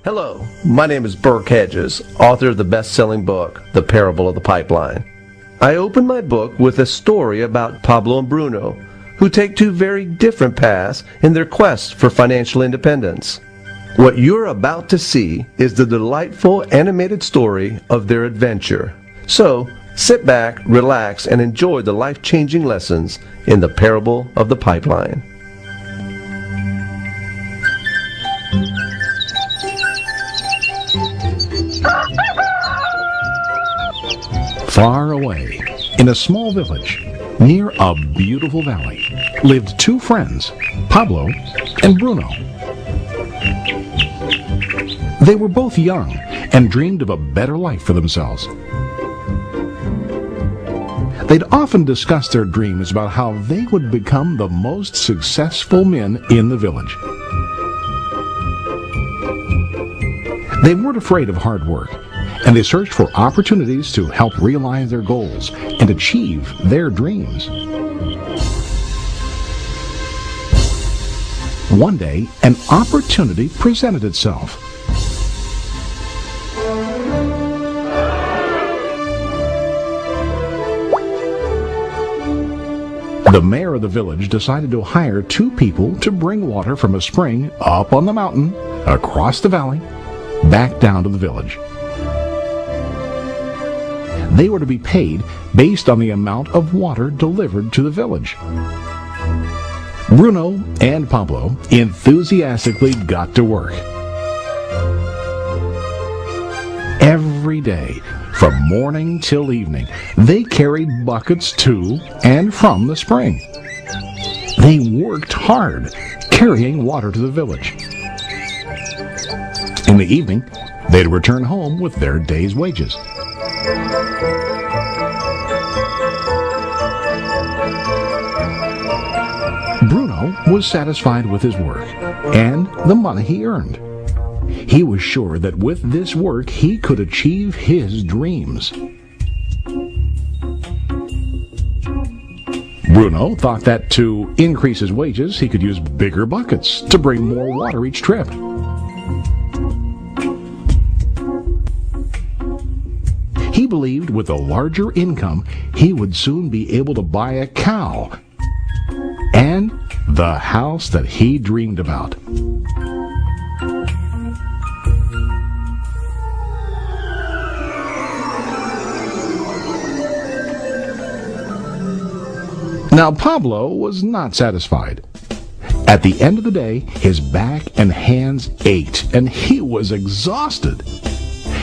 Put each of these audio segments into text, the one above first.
Hello, my name is Burke Hedges, author of the best-selling book, The Parable of the Pipeline. I open my book with a story about Pablo and Bruno, who take two very different paths in their quest for financial independence. What you're about to see is the delightful animated story of their adventure. So, sit back, relax, and enjoy the life-changing lessons in The Parable of the Pipeline. Far away, in a small village, near a beautiful valley, lived two friends, Pablo and Bruno. They were both young and dreamed of a better life for themselves. They'd often discuss their dreams about how they would become the most successful men in the village. They weren't afraid of hard work, and they searched for opportunities to help realize their goals and achieve their dreams. One day, an opportunity presented itself. The mayor of the village decided to hire two people to bring water from a spring up on the mountain, across the valley, back down to the village. They were to be paid based on the amount of water delivered to the village. Bruno and Pablo enthusiastically got to work. Every day, from morning till evening, they carried buckets to and from the spring. They worked hard, carrying water to the village. In the evening, they'd return home with their day's wages. Bruno was satisfied with his work and the money he earned. He was sure that with this work he could achieve his dreams. Bruno thought that to increase his wages he could use bigger buckets to bring more water each trip. He believed with a larger income he would soon be able to buy a cow and the house that he dreamed about. Now Pablo was not satisfied. At the end of the day, his back and hands ached, and he was exhausted.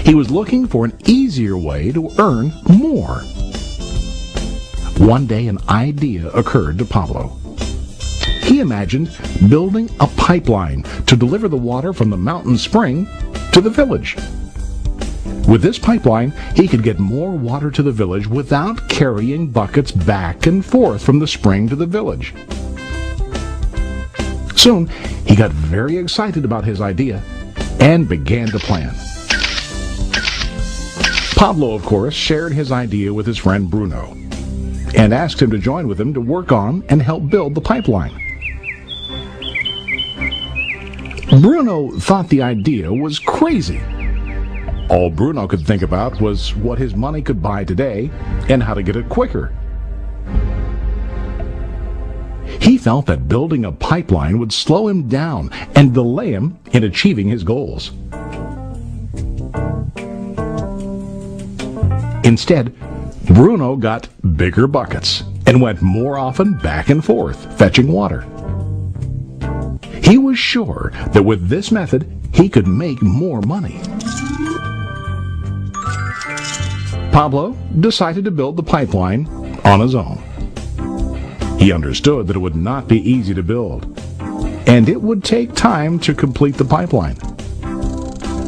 He was looking for an easier way to earn more. One day an idea occurred to Pablo. He imagined building a pipeline to deliver the water from the mountain spring to the village. With this pipeline, he could get more water to the village without carrying buckets back and forth from the spring to the village. Soon, he got very excited about his idea and began to plan. Pablo, of course, shared his idea with his friend Bruno and asked him to join with him to work on and help build the pipeline. Bruno thought the idea was crazy. All Bruno could think about was what his money could buy today and how to get it quicker. He felt that building a pipeline would slow him down and delay him in achieving his goals. Instead, Bruno got bigger buckets and went more often back and forth, fetching water. He was sure that with this method, he could make more money. Pablo decided to build the pipeline on his own. He understood that it would not be easy to build, and it would take time to complete the pipeline.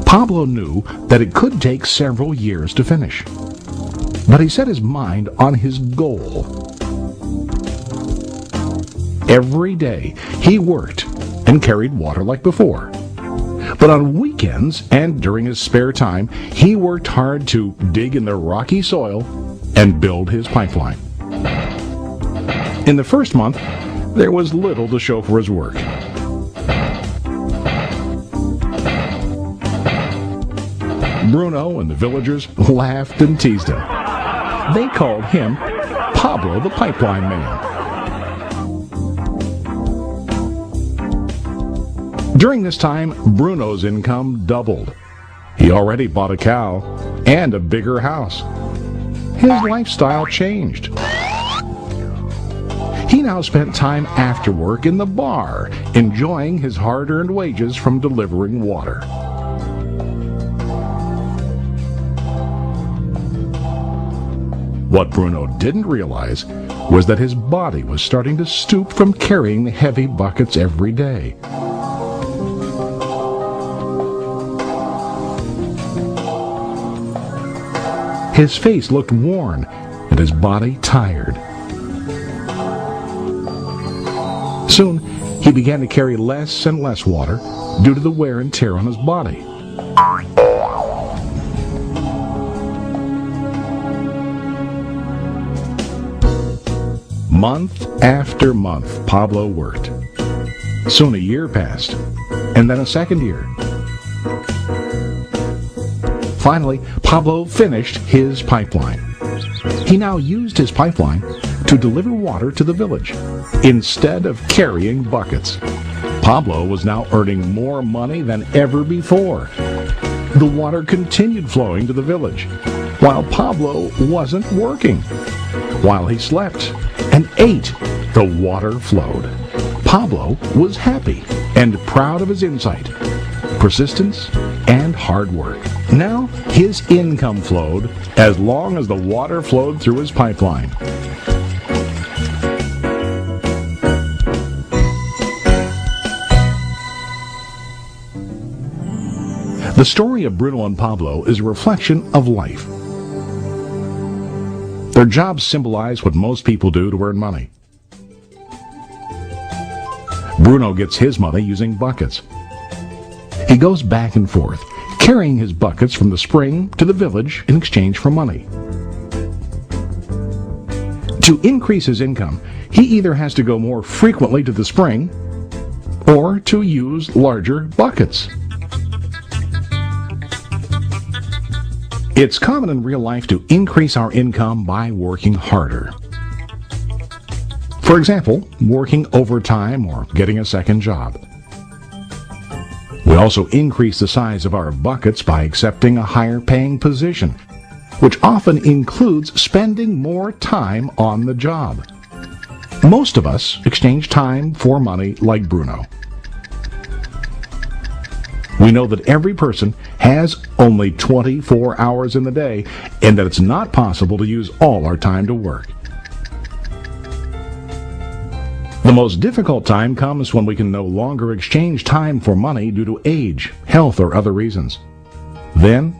Pablo knew that it could take several years to finish, but he set his mind on his goal. Every day he worked and carried water like before. But on weekends and during his spare time, he worked hard to dig in the rocky soil and build his pipeline. In the first month, there was little to show for his work. Bruno and the villagers laughed and teased him. They called him Pablo the Pipeline Man. During this time, Bruno's income doubled. He already bought a cow and a bigger house. His lifestyle changed. He now spent time after work in the bar, enjoying his hard-earned wages from delivering water. What Bruno didn't realize was that his body was starting to stoop from carrying the heavy buckets every day. His face looked worn and his body tired. Soon, he began to carry less and less water due to the wear and tear on his body. Month after month, Pablo worked. Soon a year passed, and then a second year. Finally, Pablo finished his pipeline. He now used his pipeline to deliver water to the village instead of carrying buckets. Pablo was now earning more money than ever before. The water continued flowing to the village, while Pablo wasn't working. While he slept and ate, the water flowed. Pablo was happy and proud of his insight, persistence, and hard work. Now his income flowed as long as the water flowed through his pipeline. The story of Bruno and Pablo is a reflection of life. Their jobs symbolize what most people do to earn money. Bruno gets his money using buckets. He goes back and forth, carrying his buckets from the spring to the village in exchange for money. To increase his income, he either has to go more frequently to the spring or to use larger buckets. It's common in real life to increase our income by working harder. For example, working overtime or getting a second job. We also increase the size of our buckets by accepting a higher paying position, which often includes spending more time on the job. Most of us exchange time for money like Bruno. We know that every person has only 24 hours in the day and that it's not possible to use all our time to work. The most difficult time comes when we can no longer exchange time for money due to age, health, or other reasons. Then,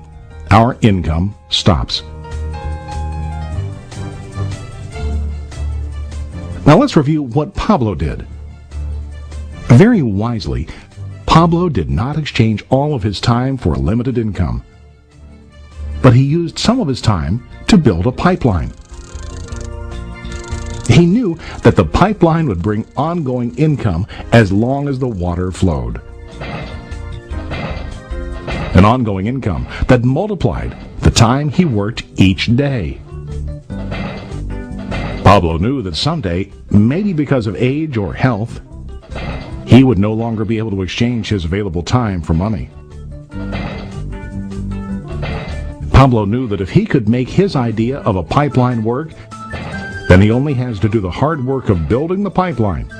our income stops. Now let's review what Pablo did. Very wisely, Pablo did not exchange all of his time for a limited income, but he used some of his time to build a pipeline. He knew that the pipeline would bring ongoing income as long as the water flowed. An ongoing income that multiplied the time he worked each day. Pablo knew that someday, maybe because of age or health, he would no longer be able to exchange his available time for money. Pablo knew that if he could make his idea of a pipeline work, then he only has to do the hard work of building the pipeline.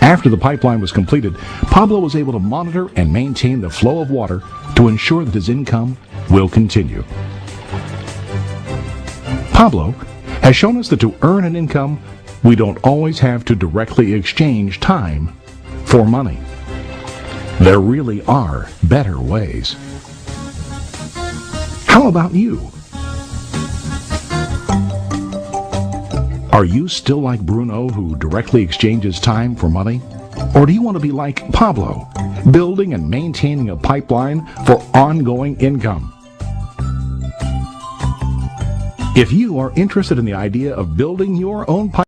After the pipeline was completed, Pablo was able to monitor and maintain the flow of water to ensure that his income will continue. Pablo has shown us that to earn an income, we don't always have to directly exchange time for money. There really are better ways. How about you? Are you still like Bruno, who directly exchanges time for money? Or do you want to be like Pablo, building and maintaining a pipeline for ongoing income? If you are interested in the idea of building your own pipeline,